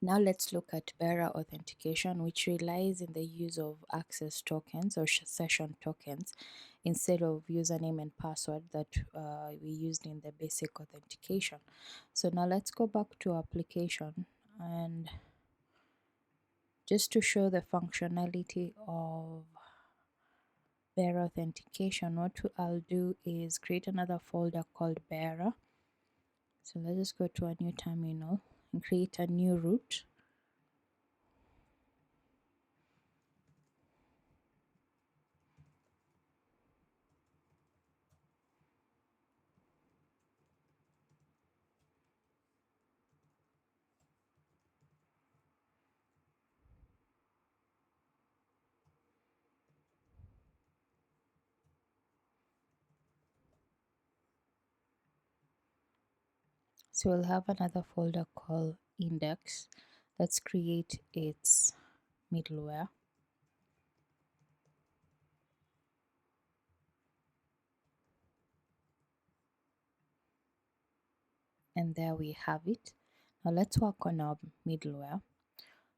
Now let's look at bearer authentication, which relies in the use of access tokens or session tokens instead of username and password that we used in the basic authentication. So now let's go back to application, and just to show the functionality of bearer authentication, what I'll do is create another folder called bearer. So let's just go to a new terminal and create a new root. So we'll have another folder called index. Let's create its middleware. And there we have it. Now let's work on our middleware.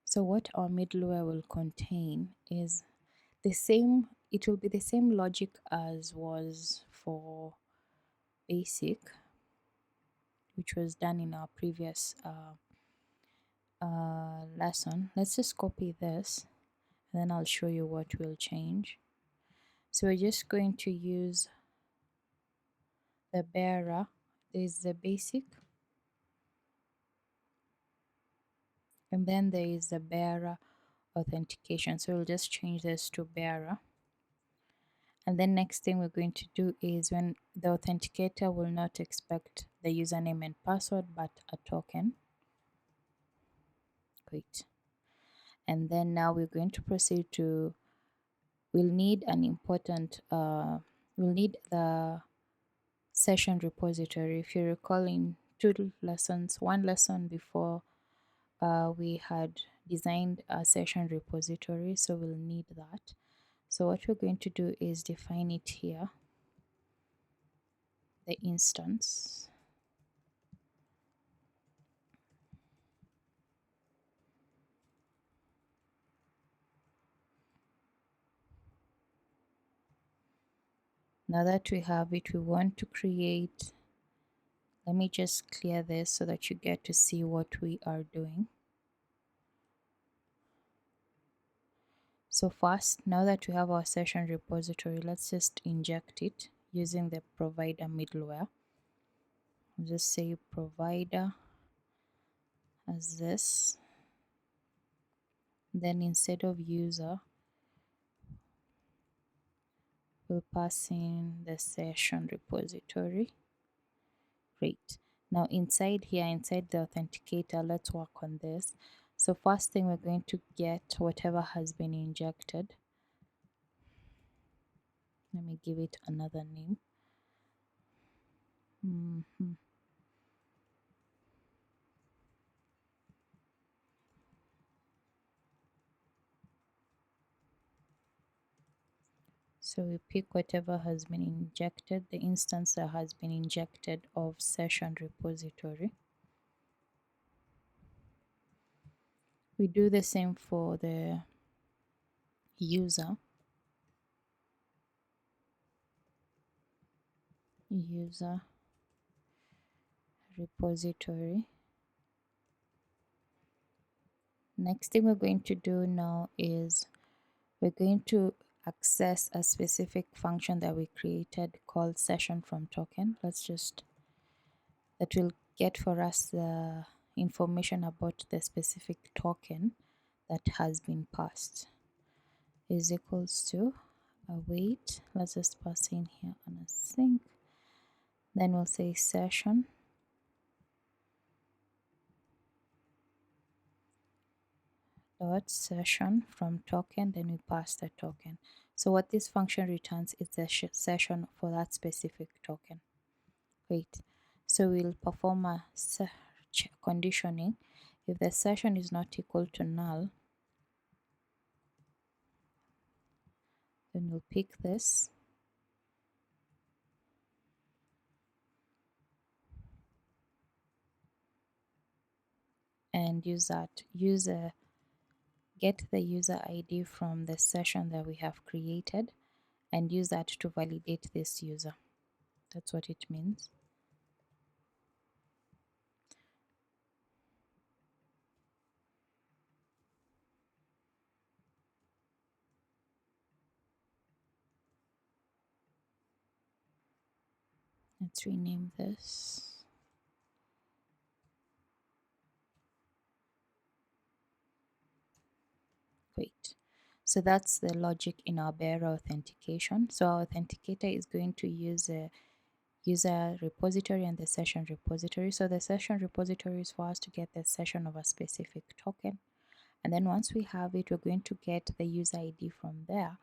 So what our middleware will contain is it will be the same logic as was for basic, which was done in our previous lesson. Let's just copy this, and then I'll show you what will change. So we're just going to use the bearer. There's the basic, and then there is the bearer authentication. So we'll just change this to bearer. And then next thing we're going to do is when the authenticator will not expect the username and password, but a token. Great. And then now we're going to proceed to, we'll need the session repository. If you recall, in one lesson before, we had designed a session repository, so we'll need that. So what we're going to do is define it here, the instance. Now that we have it, we want to create, let me just clear this so that you get to see what we are doing. So first, now that we have our session repository, let's just inject it using the provider middleware. I'll just say provider as this. Then instead of user, we'll pass in the session repository. Great. Now inside here, inside the authenticator, let's work on this. So first thing, we're going to get whatever has been injected. Let me give it another name. So we pick whatever has been injected, the instance that has been injected of session repository. We do the same for the user repository. Next thing we're going to do now is we're going to access a specific function that we created called session from token. That will get for us the information about the specific token that has been passed. Is equals to await. Let's just pass in here on a sync. Then we'll say session dot session from token, then we pass the token. So what this function returns is the session for that specific token. Great. So we'll perform a conditioning. If the session is not equal to null, then we'll pick this. and get the user ID from the session that we have created and use that to validate this user. That's what it means. Let's rename this. Great. So that's the logic in our bearer authentication. So our authenticator is going to use a user repository and the session repository. So the session repository is for us to get the session of a specific token. And then once we have it, we're going to get the user ID from there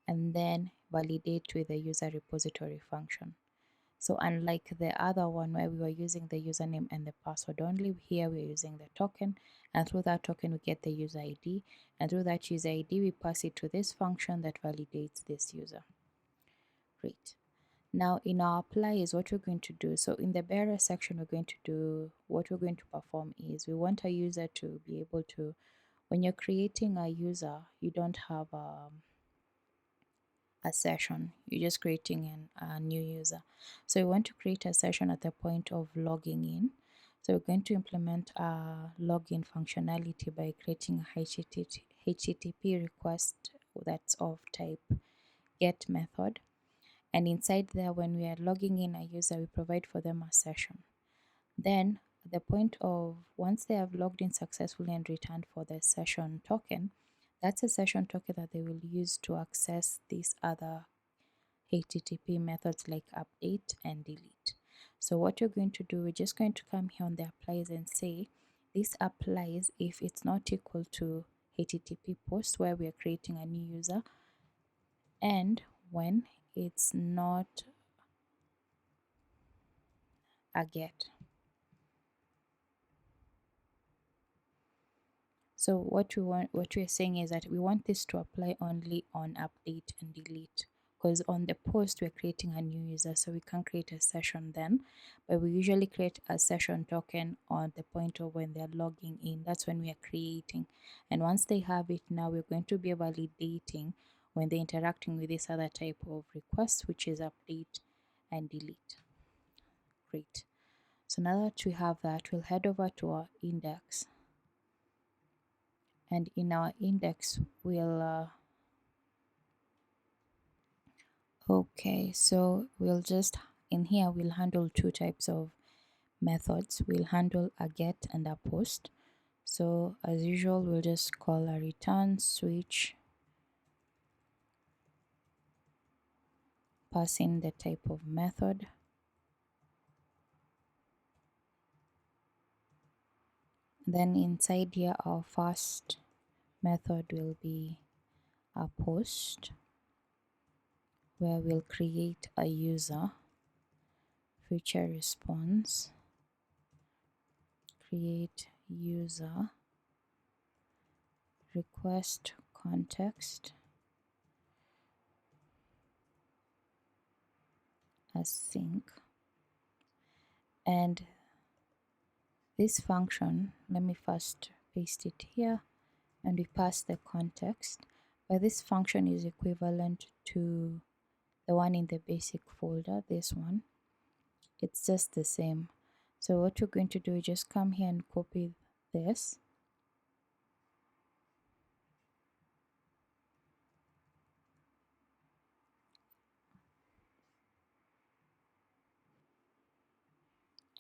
and then validate with the user repository function. So unlike the other one where we were using the username and the password only, here we're using the token, and through that token we get the user ID, and through that user ID we pass it to this function that validates this user. Great. Now in our apply is what we're going to do. So in the bearer section what we're going to perform is we want a user to be able to, when you're creating a user, you don't have a session, you're just creating a new user. So we want to create a session at the point of logging in. So we're going to implement a login functionality by creating a HTTP request that's of type get method. And inside there, when we are logging in a user, we provide for them a session. Then at the point of once they have logged in successfully and returned for the session token, that's a session token that they will use to access these other HTTP methods like update and delete. So what you're going to do, we're just going to come here on the applies and say this applies if it's not equal to HTTP post where we are creating a new user, and when it's not a get. So what we're saying is that we want this to apply only on update and delete, because on the post we're creating a new user, so we can't create a session then, but we usually create a session token on the point of when they're logging in. That's when we are creating, and once they have it, now we're going to be validating when they're interacting with this other type of request, which is update and delete. Great. So now that we have that, we'll head over to our index. And in our index we'll okay, so we'll just in here we'll handle two types of methods. We'll handle a get and a post. So as usual, we'll just call a return switch, pass in the type of method, then inside here our first method will be a post where we'll create a user, feature response, create user, request context, async, and this function, let me first paste it here, and we pass the context, but this function is equivalent to the one in the basic folder, this one. It's just the same. So what we're going to do is just come here and copy this,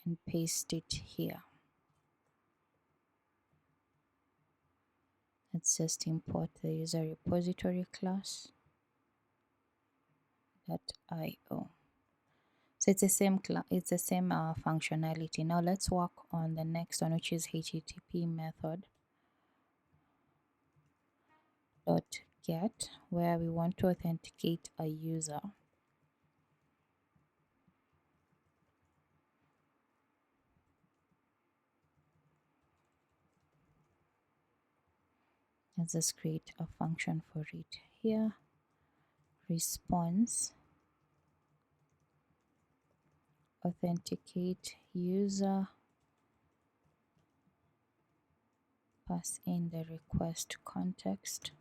and paste it here. Let's just import the user repository class .io. So it's the same functionality. Now let's work on the next one, which is HTTP method .get, where we want to authenticate a user. Let's just create a function for it here. Response authenticate user pass in the request context.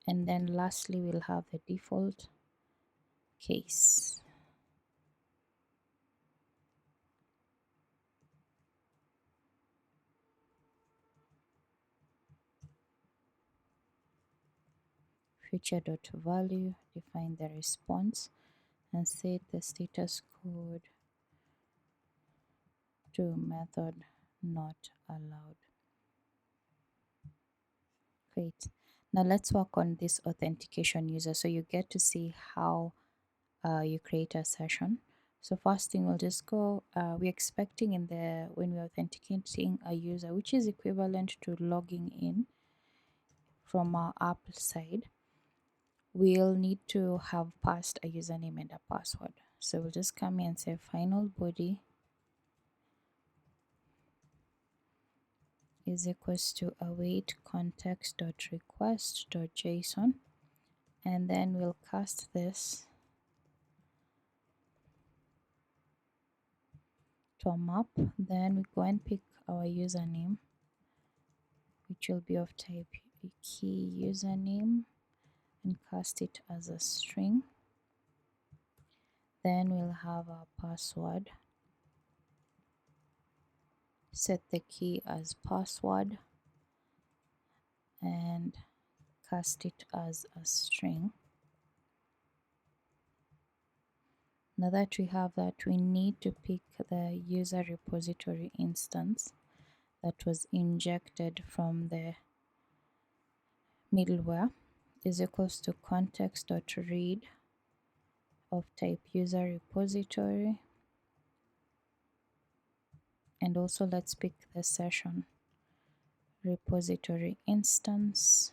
And then lastly, we'll have the default case. Future.value, define the response and set the status code to method not allowed. Great. Now let's work on this authentication user. So you get to see how you create a session. So first thing, we'll just go, we're expecting when we're authenticating a user, which is equivalent to logging in from our app side, we'll need to have passed a username and a password. So we'll just come here and say final body is equals to await context.request.json, and then we'll cast this to a map. Then we go and pick our username, which will be of type key username, and cast it as a string. Then we'll have our password, set the key as password, and cast it as a string. Now that we have that, we need to pick the user repository instance that was injected from the middleware is equals to context.read of type user repository, and also let's pick the session repository instance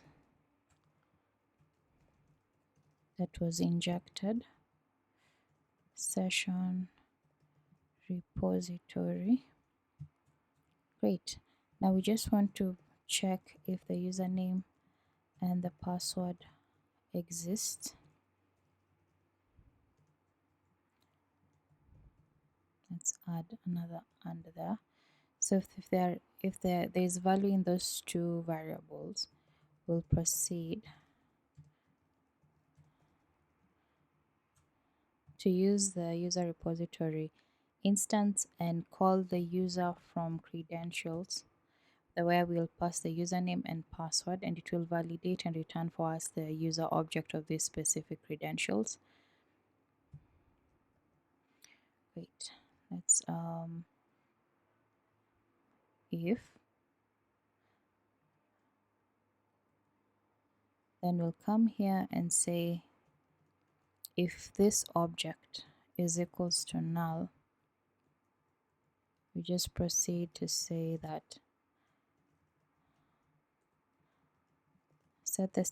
that was injected, session repository. Great. Now we just want to check if the username and the password exist. Let's add another under there. So if there is value in those two variables, we'll proceed to use the user repository instance and call the user from credentials, where we'll pass the username and password, and it will validate and return for us the user object of these specific credentials. Wait, let's if, then we'll come here and say if this object is equals to null, we just proceed to say that set the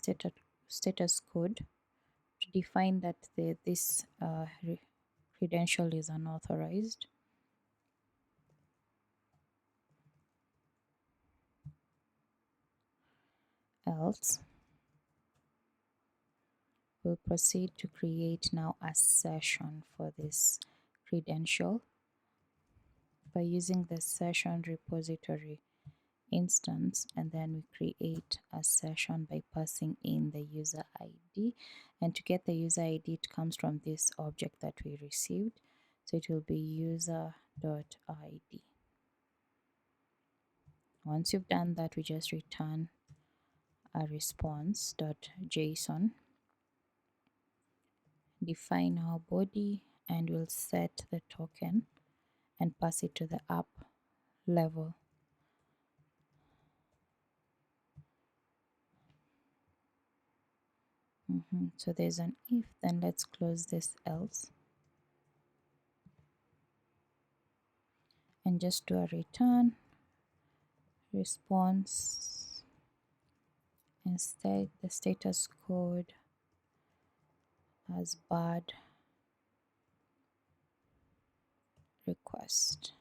status code to define that this credential is unauthorized. Else, we'll proceed to create now a session for this credential by using the session repository instance, and then we create a session by passing in the user ID, and to get the user ID, it comes from this object that we received, so it will be user.id. Once you've done that, we just return a response.json, define our body, and we'll set the token and pass it to the app level. So there's an if, then let's close this else and just do a return response and state the status code as bad request.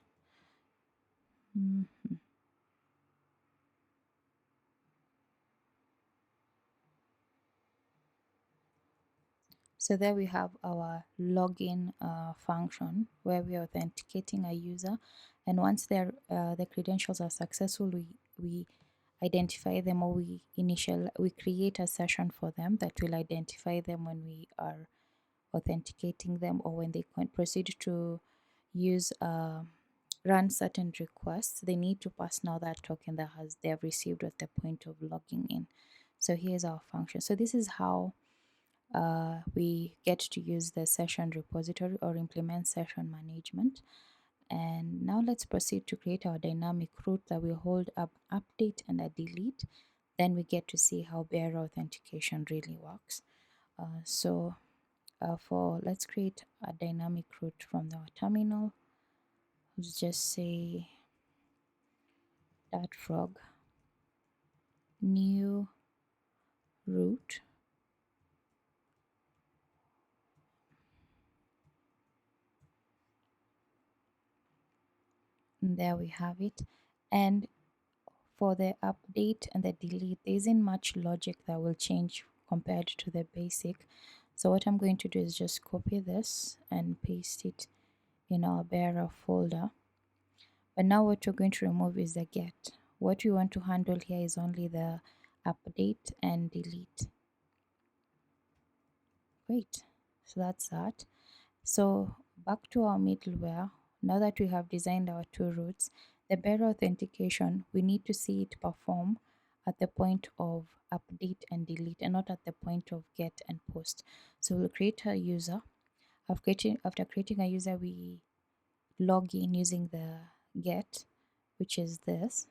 So there we have our login function where we are authenticating a user, and once the credentials are successful, we identify them, or we create a session for them that will identify them when we are authenticating them, or when they proceed to use run certain requests. They need to pass now that token that they have received at the point of logging in. So here's our function. So this is how we get to use the session repository or implement session management. And now let's proceed to create our dynamic route that will hold up update and a delete. Then we get to see how bearer authentication really works. Let's create a dynamic route from our terminal. Let's just say dartfrog new route. And there we have it. And for the update and the delete, there isn't much logic that will change compared to the basic. So what I'm going to do is just copy this and paste it in our bearer folder. But now what we're going to remove is the get. What we want to handle here is only the update and delete. Great. So that's that. So back to our middleware. Now that we have designed our two routes, the bearer authentication, we need to see it perform at the point of update and delete, and not at the point of get and post. So we'll create a user. After creating a user, we log in using the get, which is this.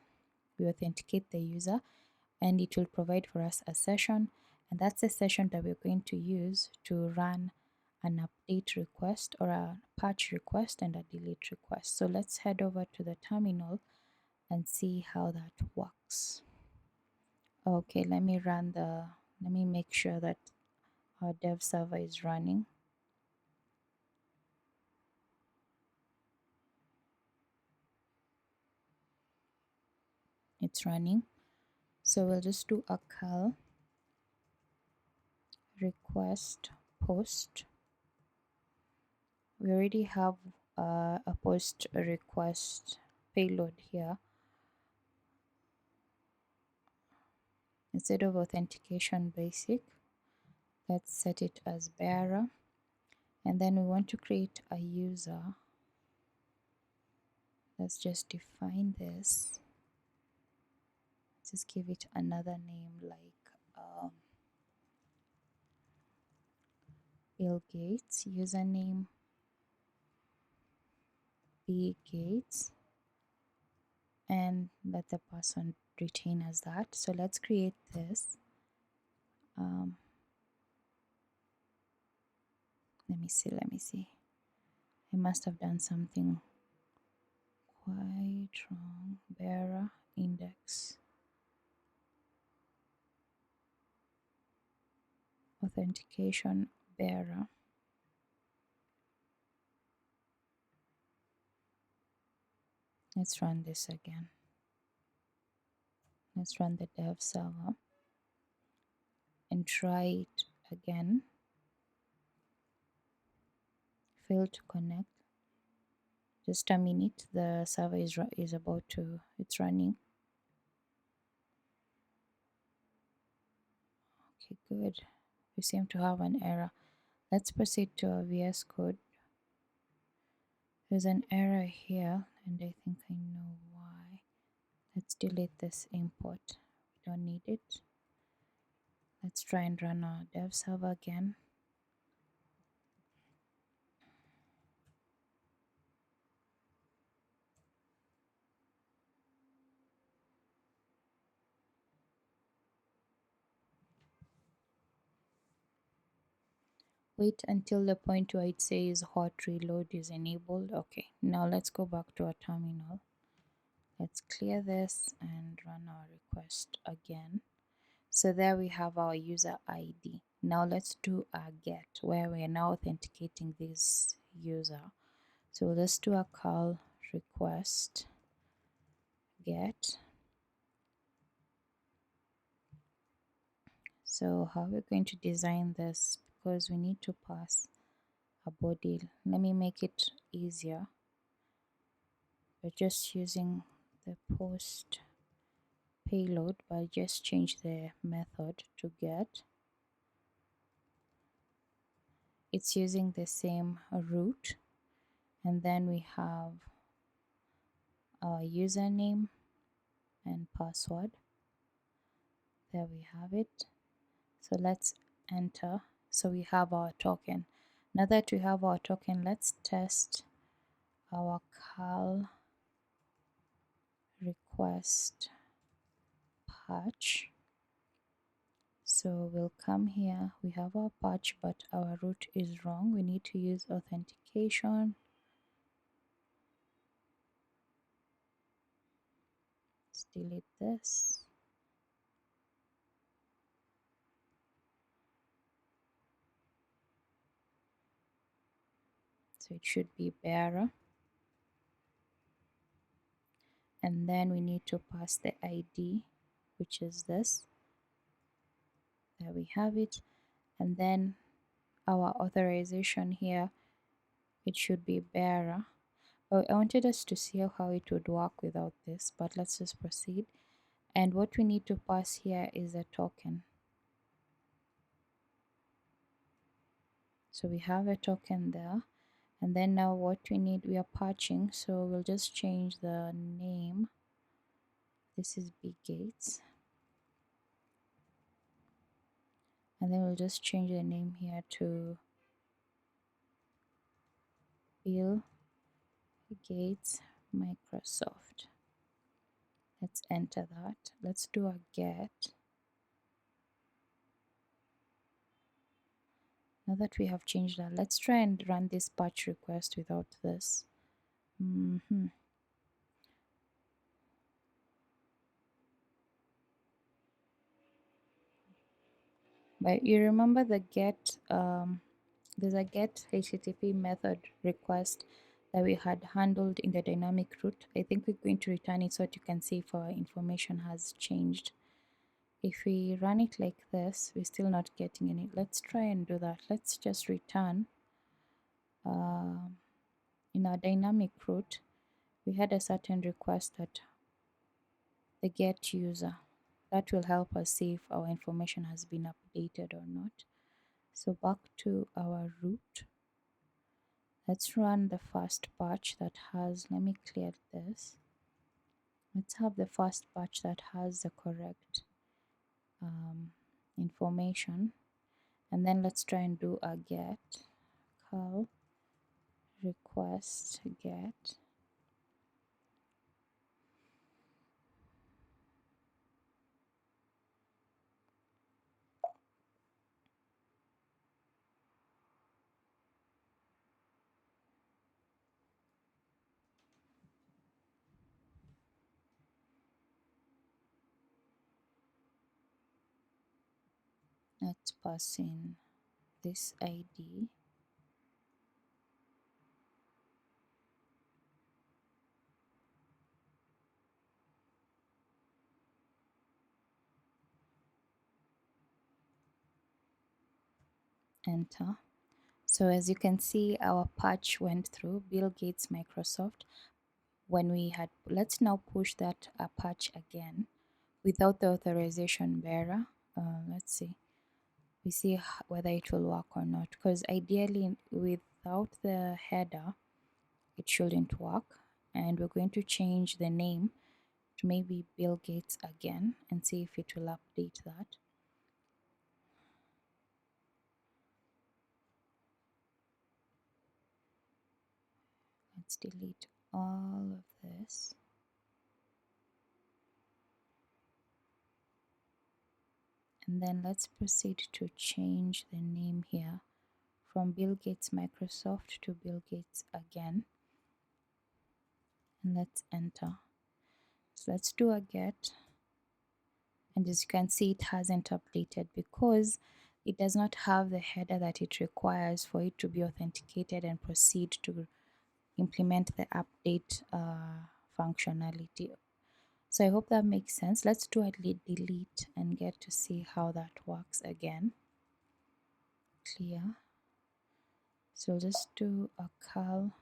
We authenticate the user, and it will provide for us a session, and that's the session that we're going to use to run an update request or a patch request and a delete request. So let's head over to the terminal and see how that works. Okay, let me make sure that our dev server is running. It's running. So we'll just do a call request post. We already have a post request payload here. Instead of authentication basic, let's set it as bearer, and then we want to create a user. Let's just define this. Just give it another name like Bill Gates. Username B Gates, and let the person retain as that. So let's create this. Let me see. I must have done something quite wrong. Bearer index authentication bearer. Let's run this again. Let's run the dev server and try it again. Failed to connect. Just a minute. The server is about to. It's running. Okay, good. We seem to have an error. Let's proceed to our VS Code. There's an error here, and I think I know why. Let's delete this import. We don't need it. Let's try and run our dev server again. Wait until the point where it says hot reload is enabled. Okay, now let's go back to our terminal. Let's clear this and run our request again. So there we have our user ID. Now let's do a get, where we are now authenticating this user. So let's do a call request get. So how we're going to design this because we need to pass a body. Let me make it easier. We're just using the post payload, but just change the method to get. It's using the same root, and then we have our username and password. There we have it. So let's enter. So we have our token. Now that we have our token, let's test our call request patch. So we'll come here, we have our patch, but our root is wrong. We need to use authentication. Let's delete this. So it should be bearer. And then we need to pass the ID, which is this. There we have it. And then our authorization here, it should be bearer. Oh, I wanted us to see how it would work without this, but let's just proceed. And what we need to pass here is a token. So we have a token there. And then now what we need, we are patching, so we'll just change the name. This is Big Gates. And then we'll just change the name here to Bill Gates Microsoft. Let's enter that. Let's do a get. Now that we have changed that, let's try and run this patch request without this. But you remember the get, there's a get HTTP method request that we had handled in the dynamic root. I think we're going to return it so that you can see if our information has changed. If we run it like this, we're still not getting any. Let's try and do that. Let's just return. In our dynamic root, we had a certain request that the get user. That will help us see if our information has been updated or not. So back to our root. Let's run the first batch that has, let me clear this. Let's have the first batch that has the correct information. And then let's try and do a get. Call request get. Let's pass in this ID. Enter. So as you can see, our patch went through Bill Gates Microsoft. When we had, let's now push that patch again without the authorization bearer. Let's see. We see whether it will work or not, because ideally without the header it shouldn't work. And we're going to change the name to maybe Bill Gates again and see if it will update that. Let's delete all of this. And then let's proceed to change the name here from Bill Gates Microsoft to Bill Gates again. And let's enter. So let's do a get. And as you can see, it hasn't updated because it does not have the header that it requires for it to be authenticated and proceed to implement the update functionality. So I hope that makes sense. Let's do a delete and get to see how that works again. clear. So I'll just do a curl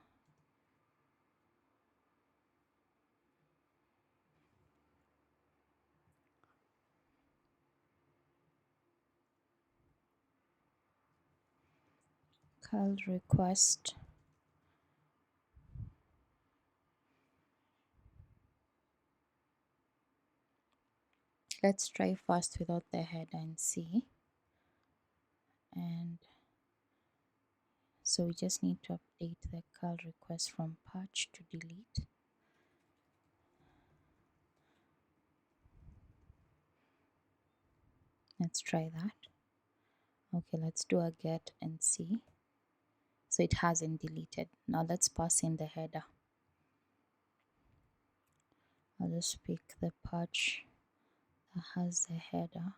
request. Let's try first without the header and see. And so we just need to update the curl request from patch to delete. Let's try that. Okay, let's do a get and see. So it hasn't deleted. Now let's pass in the header. I'll just pick the patch that has the header.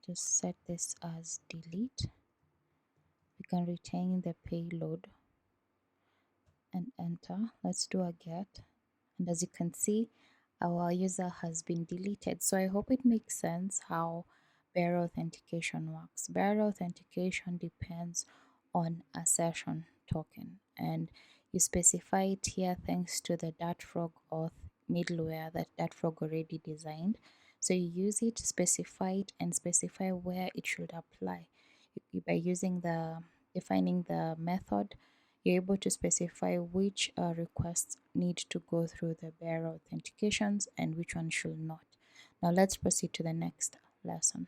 Just set this as delete. We can retain the payload and enter. Let's do a get. And as you can see, our user has been deleted. So I hope it makes sense how bearer authentication works. Bearer authentication depends on a session token, and you specify it here thanks to the dartfrog auth middleware that dartfrog already designed. So you use it, specify it, and specify where it should apply. By using the defining the method, you're able to specify which requests need to go through the bearer authentications and which one should not. Now let's proceed to the next lesson.